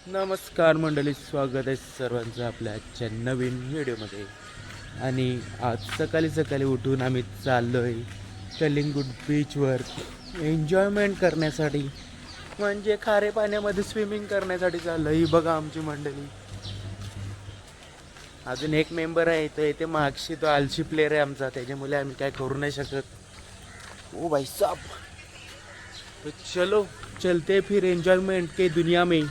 नमस्कार मंडळी, स्वागत आहे सर्वांचं आपल्या आजच्या नवीन व्हिडिओमध्ये. आणि आज सकाळी सकाळी उठून आम्ही चाललो आहे कलिंगूट बीचवर एन्जॉयमेंट करण्यासाठी, म्हणजे खारे पाण्यामध्ये स्विमिंग करण्यासाठी चाललो. ही बघा आमची मंडळी. अजून एक मेंबर आहे तो इथे मागशी, तो आलशी प्लेयर आहे आमचा, त्याच्यामुळे आम्ही काय करू नाही शकत. ओ भाई साहब, तो चलो चलते फिर एंजॉयमेंट के दुनिया में.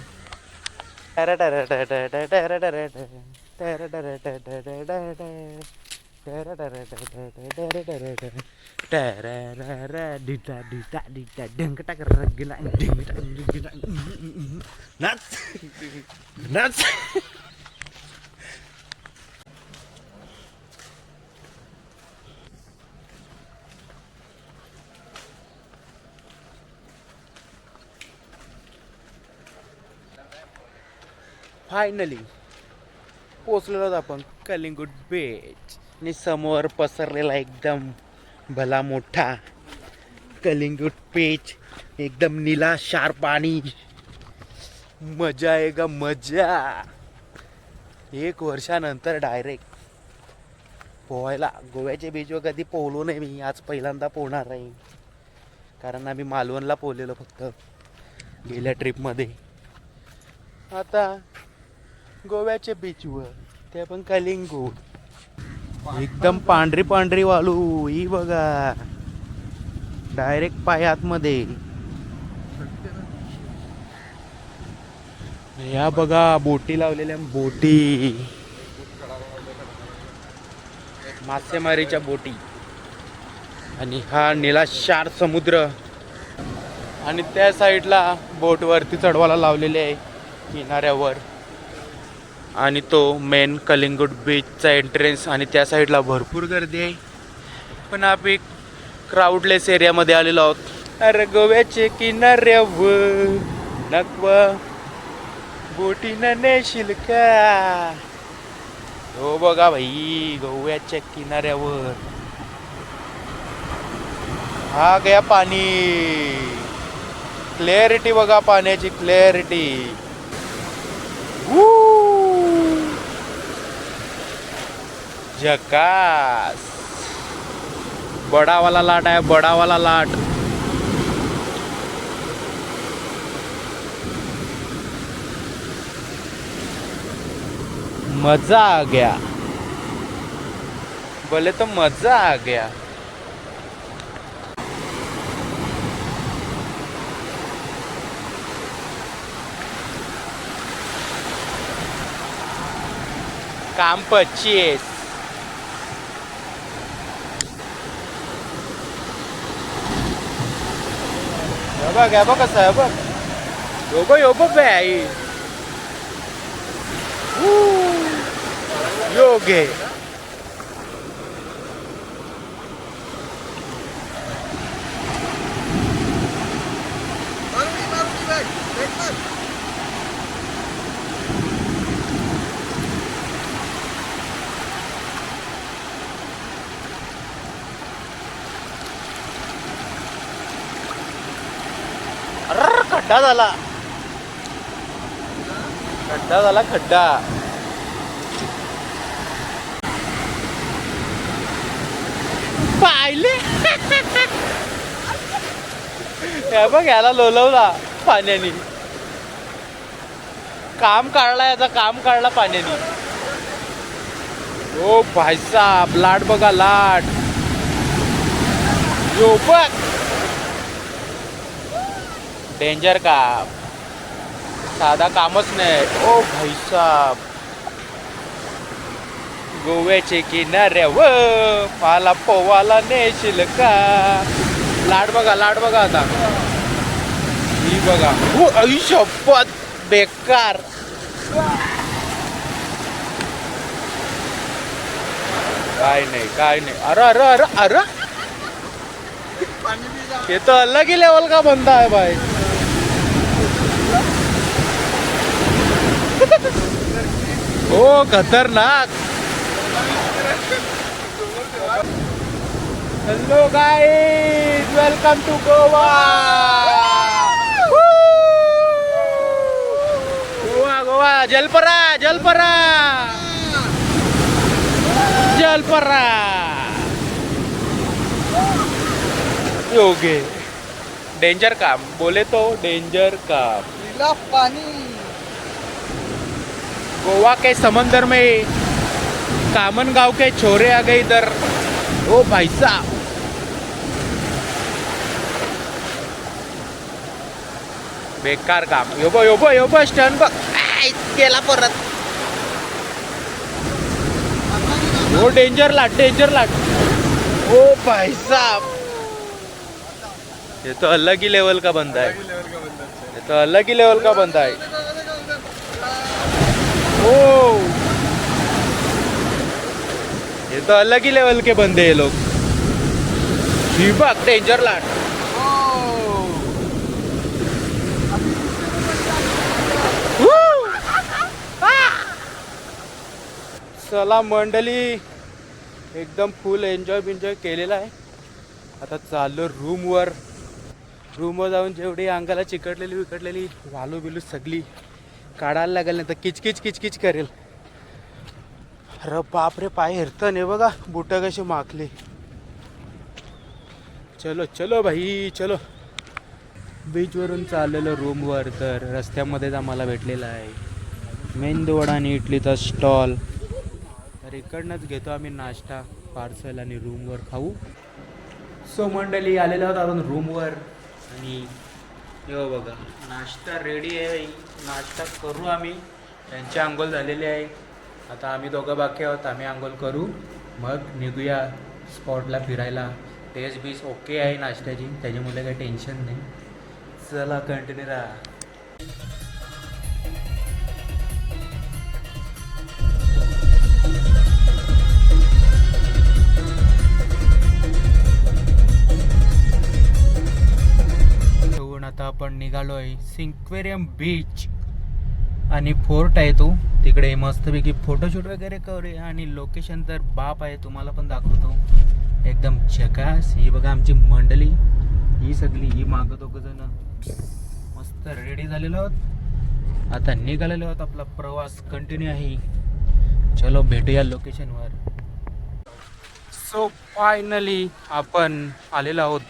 फायनली पोचलेलो आहोत आपण कलिंगूट बीच. आणि समोर पसरलेला एकदम भला मोठा कलिंगूट बीच, एकदम निला शार पाणी. मजा आहे का मजा. 1 वर्षानंतर डायरेक्ट पोहायला. गोव्याच्या बीचवर कधी पोहलो नाही मी, आज पहिल्यांदा पोहणार आहे. कारण आम्ही मालवणला पोहलेलो फक्त गेल्या ट्रिपमध्ये. आता गोव्याच्या बीचवर, ते पण कलिंगूट. एकदम पांढरी पांढरी वाळू ही बघा, डायरेक्ट पाय आतमध्ये. या बघा बोटी लावलेल्या, बोटी, मासेमारीच्या बोटी. आणि हा निलाशार समुद्र. आणि त्या साईडला बोटवरती चढवायला लावलेले आहे किनाऱ्यावर. आणि तो मेन कलिंगूट बीचचा एंट्रन्स. आणि त्या साईडला भरपूर गर्दी आहे, पण आम्ही क्राऊडलेस एरियामध्ये आलेलो आहोत. अरे गोव्याचे किनाऱ्यावर नकवा बोटीनं नेशील का. हो बघा भाई, गोव्याच्या किनाऱ्यावर हा गया पाणी. क्लॅरिटी बघा पाण्याची, क्लॅरिटी. झकास. बडावाला लाट आहे, बडावाला लाट. मजा आ गया, बोले तो मजा आ गया. काम 25. बघ बघ कसं आहे बघ. योगो योगो बाई योगे. खड्डा झाला, खड्डा झाला, खड्डा. पाहिले बघ, याला लोलवला पाण्याने. काम काढला याचा, काम काढला पाण्याने. ओ भाई साहब, लाट बघा, लाट. यो बघ, डेंजर काम, साधा कामच नाही. ओ भाई साहब, गोव्याचे किनाऱ्यावर मला पोवाला नेशील का. लाट बघा, लाट बघा आता ही बघा. आई शपथ, बेकार. काय नाही, काय नाही. अरे अरे अरे अरे, ये तो अलग ही लेवल का बंदा है भाई. ओ खतरनाक. Hello guys, welcome to Goa. जलपरा जलपरा जलपरा योगे डेंजर काम बोले तो डेंजर काम। पानी गोवा के समंदर में कामन गांव के छोरे आ गए इधर। ओ भाई साहब बेकार काम। योबो योबो योबो स्टर्न बघ गेला परत। वो डेंजर लाट डेंजर लाट। ओ भाई साहब ये तो अलग ही लेवल का बंदा है, ये तो अलग ही लेवल का बंदा है। ओ ये तो अलग ही लेवल के बंदे ये लोग। डेंजर लाट। चला मंडळी एकदम फुल एन्जॉय बिन्जॉय केलेला आहे। आता चाललो रूमवर जाऊन जेवढी अंगाला चिकटलेली विकटलेली वालू बिलू सगळी काढायला लागेल, नाही तर किचकिच किचकिच करेल। अरे बापरे पाय हिरतं नाही बघा, बुट कशी माखली। चलो चलो भाई चलो। बीचवरून चाललेलो रूमवर तर रस्त्यामध्येच आम्हाला भेटलेला आहे मेंदूवडा आणि इडलीचा स्टॉल। तर इकडनंच घेतो आम्ही नाश्ता पार्सल आणि रूमवर खाऊ। सो मंडळी आलेलो आहोत आपण रूमवर आणि यो बघा नाश्ता रेडी आहे। नाश्ता करू आम्ही, त्यांची आंघोळ झालेली आहे। आता आम्ही दोघं बाकी आहोत, आम्ही आंघोळ करू मग निघूया स्पॉटला फिरायला। टेस्ट बीस ओके आहे नाश्त्याची, त्याच्यामुळे काही टेन्शन नाही। चला कंटिन्यू राहा। आता आपण निघालोय सिंक्वेरियम बीच आणि फोर्ट आहे तो तिकडे। मस्तपैकी फोटोशूट वगैरे करूया आणि लोकेशन तर बाप आहे, तुम्हाला पण दाखवतो एकदम झकास। ही बघा आमची मंडळी, ही सगळी ही मागं दोघं जण मस्त रेडी झालेलो आहोत। आता निघालेलो आहोत, आपला प्रवास कंटिन्यू आहे। चलो भेटूया लोकेशनवर। सो फायनली आपण आलेलो आहोत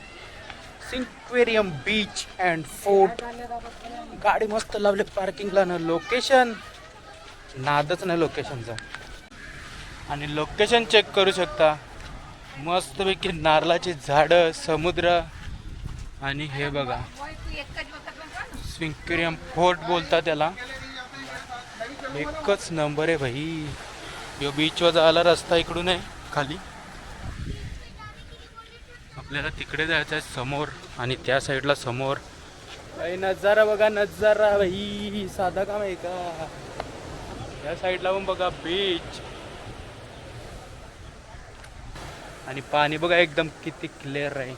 सिंक्वेरियम बीच अँड फोर्ट। गाडी मस्त लावले पार्किंगला ना, लोकेशन नादच नाही लोकेशनचा। आणि लोकेशन चेक करू शकता, मस्तपैकी नारळाची झाडं, समुद्र आणि हे बघा सिंक्वेरियम फोर्ट बोलतात त्याला। एकच नंबर आहे भाई। यो बीचवर जायला रस्ता इकडून आहे खाली, आपल्याला तिकडे जायचं आहे समोर आणि त्या साईडला समोर। भाई नजारा बघा नजारा भाई, साधा काम आहे का? त्या साईडला पण बघा बीच आणि पाणी बघा एकदम किती क्लिअर आहे।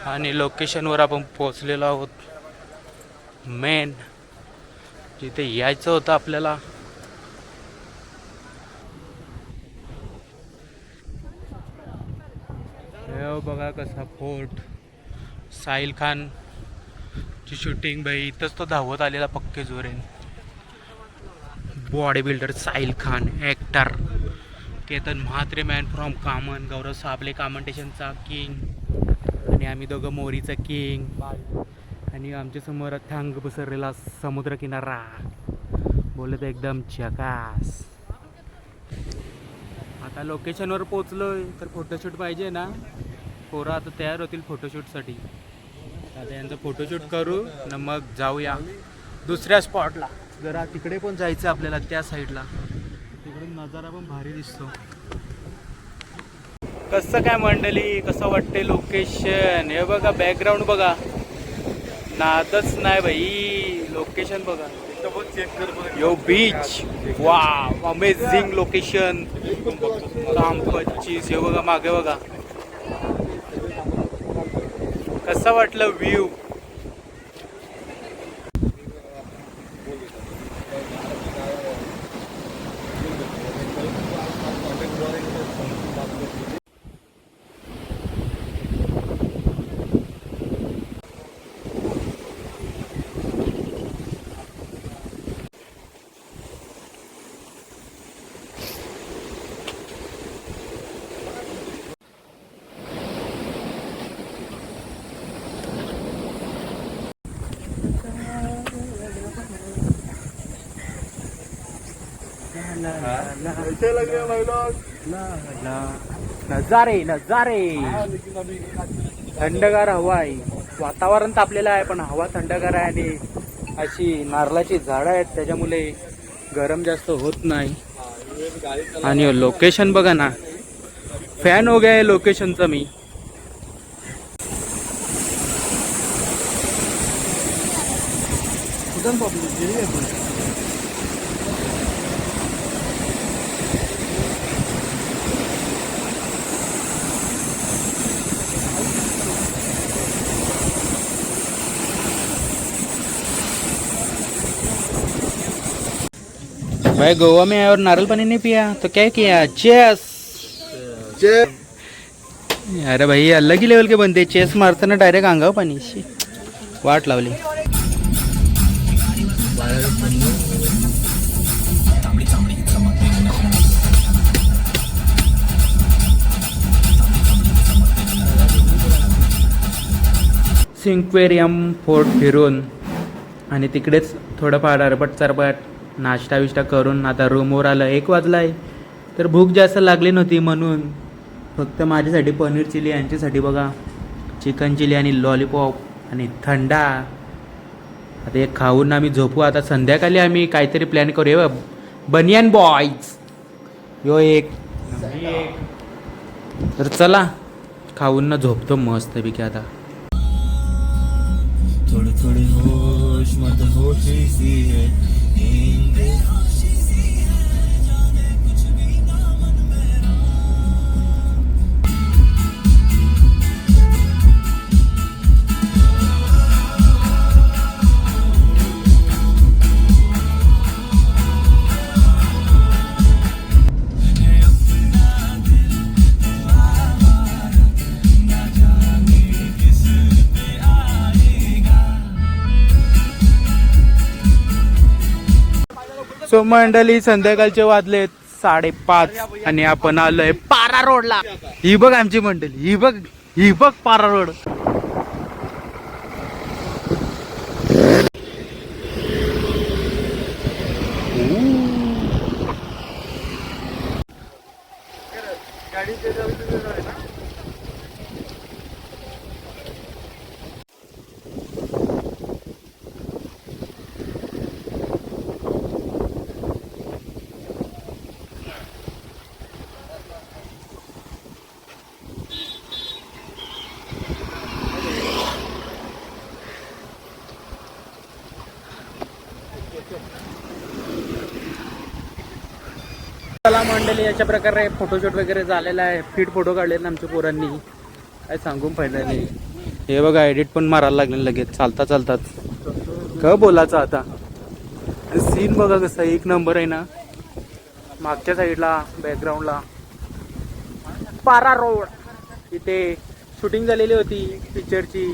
आणि लोकेशनवर आपण पोहोचलेलो आहोत मेन जिथे यायचं होतं आपल्याला। बघा कसा फोर्ट, साहिल खान ची शूटिंग भाई इथंच तो धावत आलेला पक्के जोरेन। Body builder Sahil Khan, actor Ketan Mhatre man from Kaman, Gaurav Sable कामनटेशनचा किंग आणि आम्ही दोघं मोरीचा किंग। आणि आमच्या समोर थांग पसरलेला समुद्र किनारा, बोलत एकदम झकास। आता लोकेशनवर पोचलोय तर फोटोशूट पाहिजे ना, पोरं आता तयार होतील फोटोशूटसाठी। आता यांचं फोटोशूट करू न मग जाऊया दुसऱ्या स्पॉटला। जरा तिकडे पण जायचं आपल्याला, त्या साईडला तिकडून नजारा पण भारी दिसतो। कसं काय मंडळी, कसं वाटते लोकेशन? हे बघा बॅकग्राऊंड बघा, नादच नाही भाई। लोकेशन बघा, यो बीच, वाव अमेझिंग लोकेशन। काम 25 हे बघा मागे बघा, कसं वाटलं व्ह्यू? नजारे नजारे, थंडगार हवा आहे, वातावरण तापलेलं आहे पण हवा थंडगार आहे आणि अशी नारळाची झाडं आहेत त्याच्यामुळे गरम जास्त होत नाही. आणि लोकेशन बघा ना, फॅन हो गया है लोकेशनचा मी. भाई गोवा में आया और नारियल पानी नहीं पिया तो क्या किया? चेस. अरे भाई अलग ही लेवल के बनते, चेस मारताना डायरेक्ट अंगावर पाणी. वाट लावली. सिंक्वेरियम फोर्ट फिरून आणि तिकडेच थोडंफार अरबट चरबट नाश्ता विष्टा करून आता रूमवर आलं. 1 वाजला आहे तर भूक जास्त लागली नव्हती म्हणून फक्त माझ्यासाठी पनीर चिली, यांच्यासाठी बघा चिकन चिली आणि लॉलीपॉप आणि थंडा. आता एक खाऊन आम्ही झोपू. आता संध्याकाळी आम्ही काहीतरी प्लॅन करूया. बनियन बॉईज यो एक. तर चला खाऊन ना झोपतो मस्तपैकी. आता थोड़ी थोड़ी होश मत होशी सी है, नींद होशी सी है, जाने कुछ भी ना मन मेरा. सो मंडळी संध्याकाळचे वाजलेत 5:30 आणि आपण आलोय पारा रोडला. ही बघ आमची मंडळी, ही बघ पारा रोड. चला मंडळी, अशा प्रकारे फोटोशूट वगैरे झालेला आहे. फिट फोटो काढले ना आमच्या पोरांनी, काय सांगून फायदा नाही. हे बघा एडिट पण मारायला लागले लगेच चालता चालतात. काय बोलायचं आता. सीन बघा कसं एक नंबर आहे ना. मागच्या साईडला बॅकग्राऊंडला पारा रोड, इथे शूटिंग झालेली होती पिक्चरची.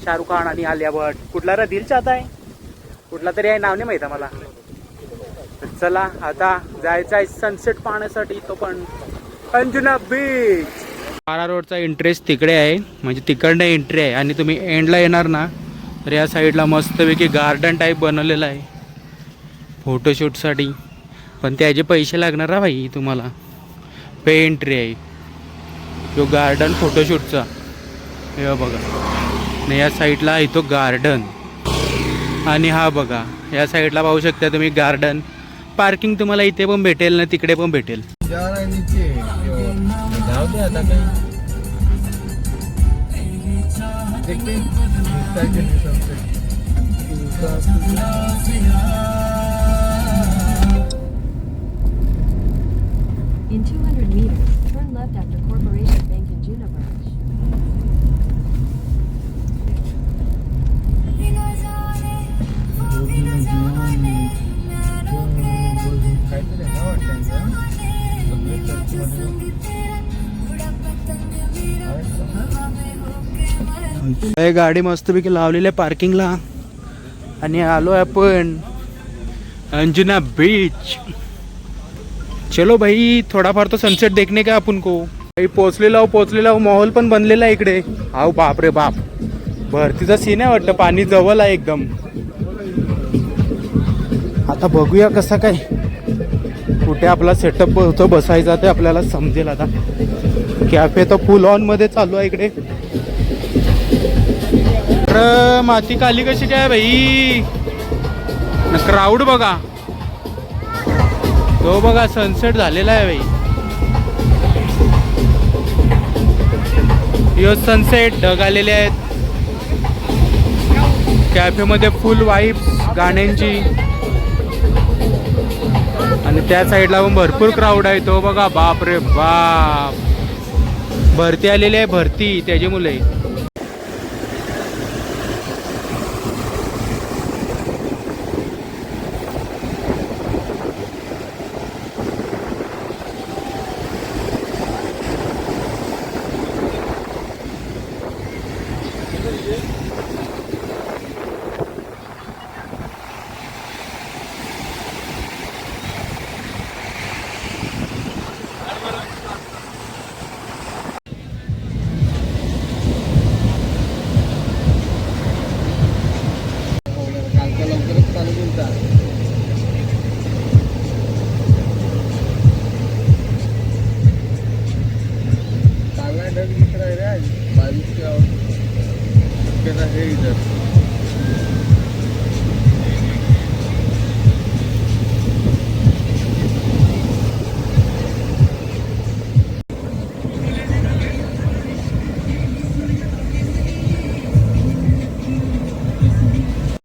शाहरुख खान आणि आलिया भट. कुठला रा दिल चाहता आहे, कुठला तरी आहे, नाव नाही माहिती मला. चला आता जायचं आहे सनसेट पाहण्यासाठी. तो पण अंजुना बीच. पारा रोडचा इंटरेस्ट तिकडे आहे, म्हणजे तिकडनं एंट्री आहे. आणि तुम्ही एंडला येणार ना तर या साईडला मस्तपैकी गार्डन टाईप बनवलेलं आहे फोटोशूटसाठी. पण त्याचे पैसे लागणार हा भाई तुम्हाला. पे एंट्री आहे जो गार्डन फोटोशूटचा. हे बघा आणि या साईडला आहे तो गार्डन. आणि हा बघा या साईडला पाहू शकता तुम्ही गार्डन. पार्किंग तुम्हाला इथे पण भेटेल ना तिकडे पण भेटेल. In 200 meters, turn left after Corporation Bank in Juno Branch. गाडी मस्तपैकी लावलेली आहे पार्किंगला. आणि आलो आपण अंजुना बीच. चलो भाई थोडाफार तो सनसेट देखने का अपन को. भाई पोचलेला माहोल पण बनलेला आहे इकडे. हाव बाप रे बाप, भरतीचा सीन आहे वाटतं. पाणी जवळ आहे एकदम. आता बघूया कसं काय. कुठे आपला सेटअप होतो बसायचा ते आपल्याला समजेल आता. कॅफे तर फुल ऑन मध्ये चालू आहे इकडे. तर माती काली कशी काय भाई. क्राऊड बघा, तो बघा सनसेट झालेला आहे भाई. यो सनसेट ढग आलेले आहेत. कॅफेमध्ये फुल वाईब्स गाण्यांची. आणि त्या साईडला पण भरपूर क्राऊड आहे. तो बघा, बाप रे बाप. भरती आलेली आहे, भरती त्याची मुले.